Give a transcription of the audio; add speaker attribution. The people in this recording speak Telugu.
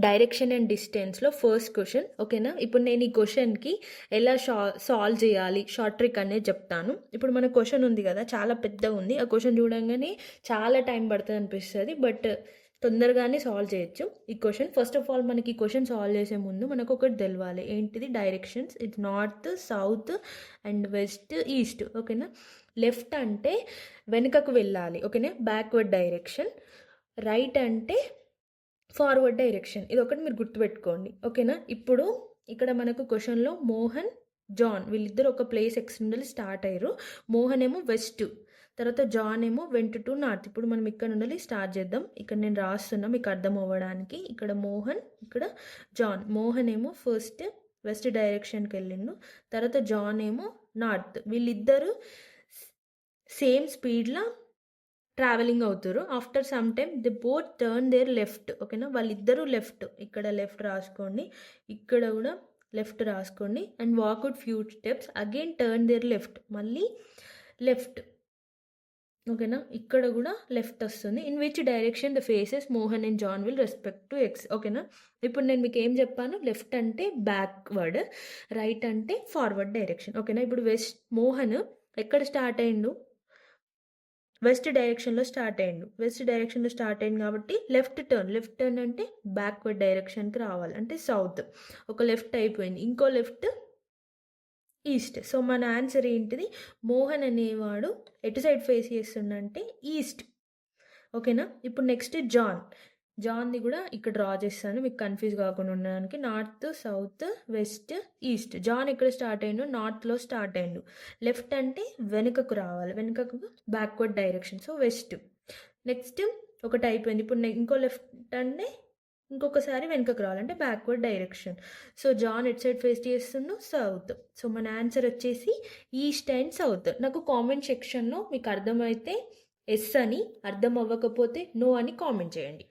Speaker 1: డైరెక్షన్ అండ్ డిస్టెన్స్లో ఫస్ట్ క్వశ్చన్. ఓకేనా? ఇప్పుడు నేను ఈ క్వశ్చన్కి ఎలా సాల్వ్ చేయాలి, షార్ట్ ట్రిక్ అనేది చెప్తాను. ఇప్పుడు మన క్వశ్చన్ ఉంది కదా, చాలా పెద్దగా ఉంది. ఆ క్వశ్చన్ చూడంగానే చాలా టైం పడుతుంది అనిపిస్తుంది, బట్ తొందరగానే సాల్వ్ చేయొచ్చు ఈ క్వశ్చన్. ఫస్ట్ ఆఫ్ ఆల్ మనకి ఈ క్వశ్చన్ సాల్వ్ చేసే ముందు మనకు ఒకటి తెలవాలి. ఏంటిది? Directions. It's north, south and west, east. ఓకేనా? లెఫ్ట్ అంటే వెనుకకు వెళ్ళాలి. ఓకేనా? Backward direction. రైట్ అంటే ఫార్వర్డ్ డైరెక్షన్. ఇది ఒకటి మీరు గుర్తుపెట్టుకోండి. ఓకేనా? ఇప్పుడు ఇక్కడ మనకు క్వశ్చన్లో మోహన్, జాన్ వీళ్ళిద్దరు ఒక ప్లేస్ ఎక్స్ నుండి స్టార్ట్ అయ్యారు. మోహన్ ఏమో వెస్ట్, తర్వాత జాన్ ఏమో వెంట్ టు నార్త్. ఇప్పుడు మనం ఇక్కడ నుండి స్టార్ట్ చేద్దాం. ఇక్కడ నేను రాస్తున్నా మీకు అర్థం అవ్వడానికి. ఇక్కడ మోహన్, ఇక్కడ జాన్. మోహన్ ఏమో ఫస్ట్ వెస్ట్ డైరెక్షన్కి వెళ్ళిండు, తర్వాత జాన్ ఏమో నార్త్. వీళ్ళిద్దరు సేమ్ స్పీడ్లో ట్రావెలింగ్ అవుతారు. After some time the both turn their left. ఓకేనా? వాళ్ళిద్దరూ లెఫ్ట్. ఇక్కడ లెఫ్ట్ రాసుకోండి, ఇక్కడ కూడా లెఫ్ట్ రాసుకోండి. And walk out few steps, again turn their left, మళ్ళీ లెఫ్ట్. ఓకేనా? ఇక్కడ కూడా లెఫ్ట్ వస్తుంది. In which direction the faces Mohan and John will respect to X. ఓకేనా? ఇప్పుడు నేను మీకు ఏం చెప్పాను? లెఫ్ట్ అంటే బ్యాక్వర్డ్, రైట్ అంటే ఫార్వర్డ్ డైరెక్షన్. ఓకేనా? ఇప్పుడు మోహన్ ఎక్కడ స్టార్ట్ అయ్యిండు? వెస్ట్ డైరెక్షన్లో స్టార్ట్ అయ్యిండు. వెస్ట్ డైరెక్షన్లో స్టార్ట్ అయ్యింది కాబట్టి లెఫ్ట్ టర్న్ అంటే బ్యాక్వర్డ్ డైరెక్షన్కి రావాలి, అంటే సౌత్. ఒక లెఫ్ట్ అయిపోయింది, ఇంకో లెఫ్ట్ ఈస్ట్. సో మన ఆన్సర్ ఏంటిది? మోహన్ అనేవాడు ఎటు సైడ్ ఫేస్ చేస్తుండంటే ఈస్ట్. ఓకేనా? ఇప్పుడు నెక్స్ట్ జాన్ది కూడా ఇక్కడ డ్రా చేస్తాను మీకు కన్ఫ్యూజ్ కాకుండా ఉండడానికి. North, south, west, east. John ఎక్కడ స్టార్ట్ అయ్యిండు? నార్త్లో స్టార్ట్ అయ్యిండు. లెఫ్ట్ అంటే వెనుకకు రావాలి, వెనుకకు backward direction, so west. Next ఒకటి అయిపోయింది. ఇప్పుడు ఇంకో లెఫ్ట్ అంటే ఇంకొకసారి వెనుకకు రావాలంటే backward direction. So John at side face చేస్తుండు? సౌత్. సో మన ఆన్సర్ వచ్చేసి ఈస్ట్ అండ్ సౌత్. నాకు కామెంట్ సెక్షన్లో మీకు అర్థమైతే ఎస్ అని, అర్థం అవ్వకపోతే నో అని కామెంట్ చేయండి.